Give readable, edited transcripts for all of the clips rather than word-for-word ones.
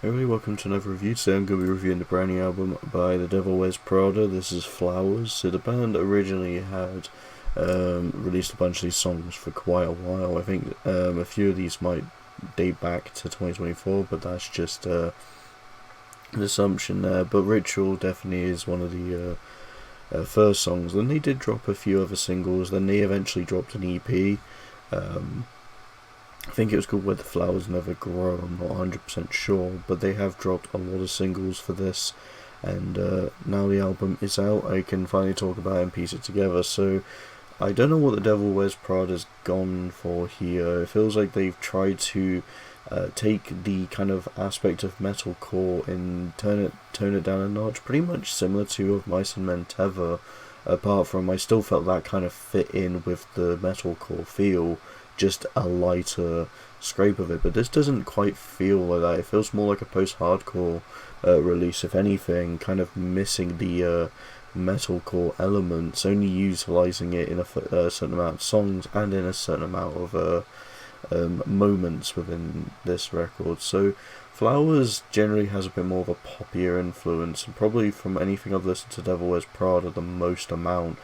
Everybody, welcome to another review. Today I'm going to be reviewing the brand new album by the Devil Wears Prada. This is Flowers. So the band originally had released a bunch of these songs for quite a while. I think a few of these might date back to 2024, but that's just an assumption there. But Ritual definitely is one of the first songs. Then they did drop a few other singles. Then they eventually dropped an EP. I think it was called Where the Flowers Never Grow, I'm not 100% sure, but they have dropped a lot of singles for this, and now the album is out, I can finally talk about it and piece it together. So I don't know what the Devil Wears Prada's gone for here. It feels like they've tried to take the kind of aspect of metalcore and tone it down a notch, pretty much similar to Of Mice and Men Tether, apart from I still felt that kind of fit in with the metalcore feel, just a lighter scrape of it, but this doesn't quite feel like that. It feels more like a post-hardcore release, if anything, kind of missing the metalcore elements, only utilising it in a certain amount of songs and in a certain amount of moments within this record. So Flowers generally has a bit more of a poppier influence, and probably from anything I've listened to Devil Wears Prada the most amount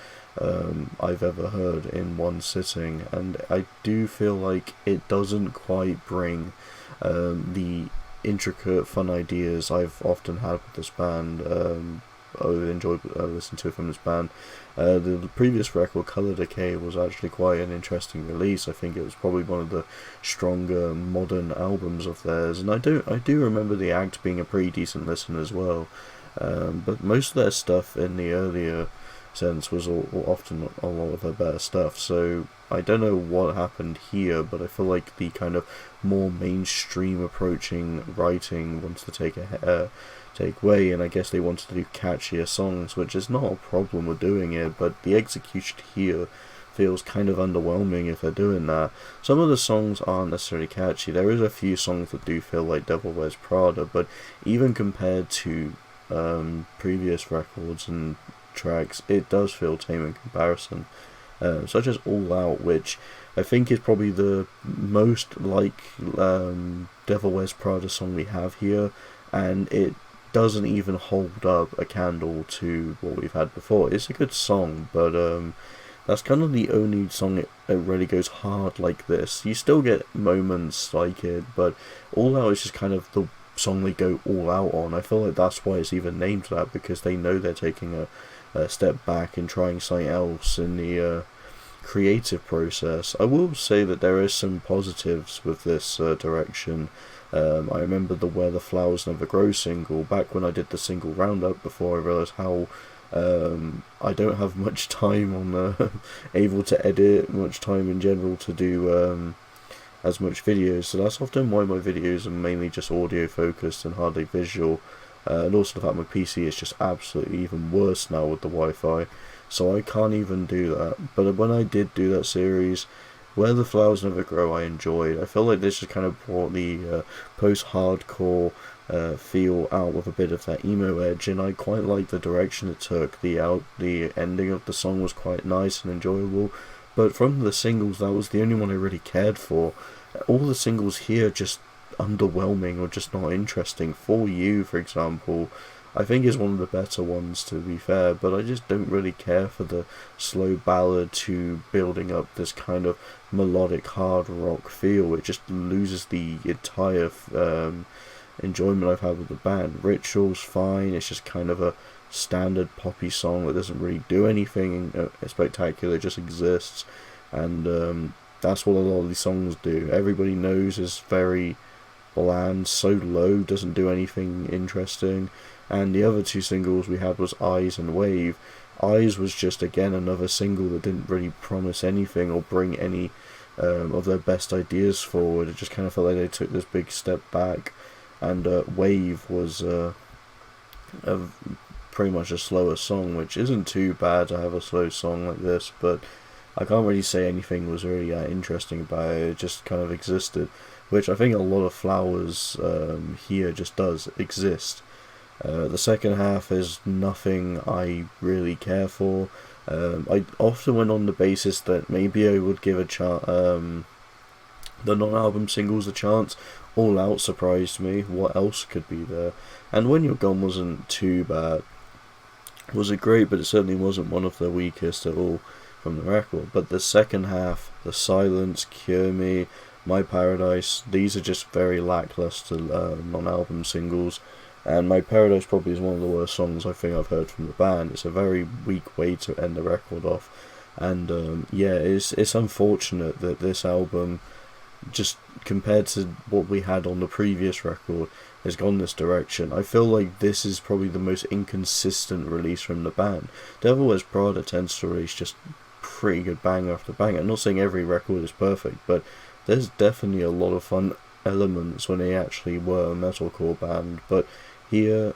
I've ever heard in one sitting, and I do feel like it doesn't quite bring the intricate fun ideas I've often had with this band. I enjoyed listening to it from this band. The previous record, Colour Decay, was actually quite an interesting release. I think it was probably one of the stronger modern albums of theirs, and I do remember the Act being a pretty decent listen as well. But most of their stuff in the earlier sense was often a lot of their better stuff. So I don't know what happened here, but I feel like the kind of more mainstream approaching writing wants to take way, and I guess they wanted to do catchier songs, which is not a problem with doing it, but the execution here feels kind of underwhelming if they're doing that. Some of the songs aren't necessarily catchy. There is a few songs that do feel like Devil Wears Prada, but even compared to previous records and tracks, it does feel tame in comparison, such as All Out, which I think is probably the most like Devil Wears Prada song we have here, and it doesn't even hold up a candle to what we've had before. It's a good song, but that's kind of the only song it really goes hard like this. You still get moments like it, but All Out is just kind of the song they go all out on. I feel like that's why it's even named that, because they know they're taking a step back and trying something else in the creative process. I will say that there is some positives with this direction. I remember the Where the Flowers Never Grow single, back when I did the single roundup, before I realised how I don't have much time on able to edit, much time in general to do as much videos, so that's often why my videos are mainly just audio focused and hardly visual. And also the fact my PC is just absolutely even worse now with the Wi-Fi, so I can't even do that. But when I did do that series, Where the Flowers Never Grow, I enjoyed. I feel like this just kind of brought the post-hardcore feel out with a bit of that emo edge, and I quite liked the direction it took. The ending of the song was quite nice and enjoyable, but from the singles, that was the only one I really cared for. All the singles here just underwhelming or just not interesting. For You, for example, I think is one of the better ones, to be fair, but I just don't really care for the slow ballad to building up this kind of melodic hard rock feel. It just loses the entire enjoyment I've had with the band. Ritual's fine, it's just kind of a standard poppy song that doesn't really do anything spectacular, it just exists, and that's what a lot of these songs do. Everybody Knows is very bland, so low, doesn't do anything interesting. And the other two singles we had was Eyes and Wave. Eyes was just again another single that didn't really promise anything or bring any of their best ideas forward. It just kind of felt like they took this big step back. And Wave was pretty much a slower song, which isn't too bad to have a slow song like this, but I can't really say anything was really interesting about it. It just kind of existed, which I think a lot of Flowers here just does exist. The second half is nothing I really care for. I often went on the basis that maybe I would give the non-album singles a chance, All Out surprised me. What else could be there? And When You're Gone wasn't too bad. Was it great? But it certainly wasn't one of the weakest at all from the record. But the second half, The Silence, Cure Me, My Paradise, these are just very lackluster non-album singles. And My Paradise probably is one of the worst songs I think I've heard from the band. It's a very weak way to end the record off. And yeah, it's unfortunate that this album, just compared to what we had on the previous record, has gone this direction. I feel like this is probably the most inconsistent release from the band. Devil Wears Prada tends to release just pretty good banger after banger. I'm not saying every record is perfect, but there's definitely a lot of fun elements when they actually were a metalcore band. But here,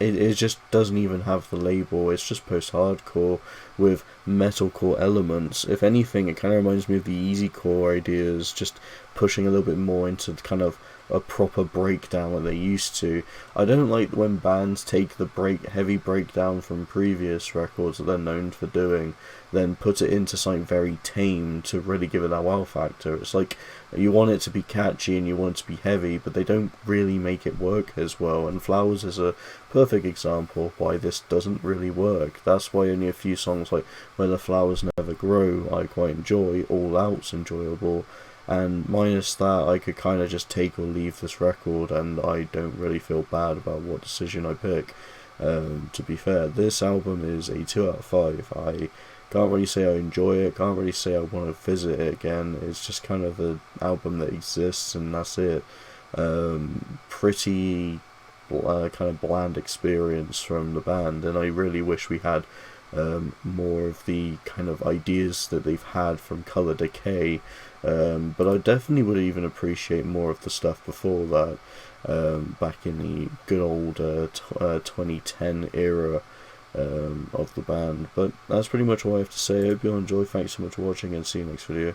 it just doesn't even have the label. It's just post-hardcore with metalcore elements. If anything, it kind of reminds me of the easycore ideas, just pushing a little bit more into kind of a proper breakdown like they used to. I don't like when bands take the heavy breakdown from previous records that they're known for doing, then put it into something very tame to really give it that wow factor. It's like you want it to be catchy and you want it to be heavy, but they don't really make it work as well. And Flowers is a perfect example of why this doesn't really work. That's why only a few songs like Where the Flowers Never Grow I quite enjoy. All Out's enjoyable. And minus that, I could kind of just take or leave this record, and I don't really feel bad about what decision I pick. To be fair, this album is a 2 out of 5. I can't really say I enjoy it, can't really say I want to visit it again. It's just kind of an album that exists, and that's it. Pretty kind of bland experience from the band, and I really wish we had more of the kind of ideas that they've had from Colour Decay. But I definitely would even appreciate more of the stuff before that, back in the good old 2010 era of the band. But that's pretty much all I have to say. I hope you all enjoy. Thanks so much for watching, and see you next video.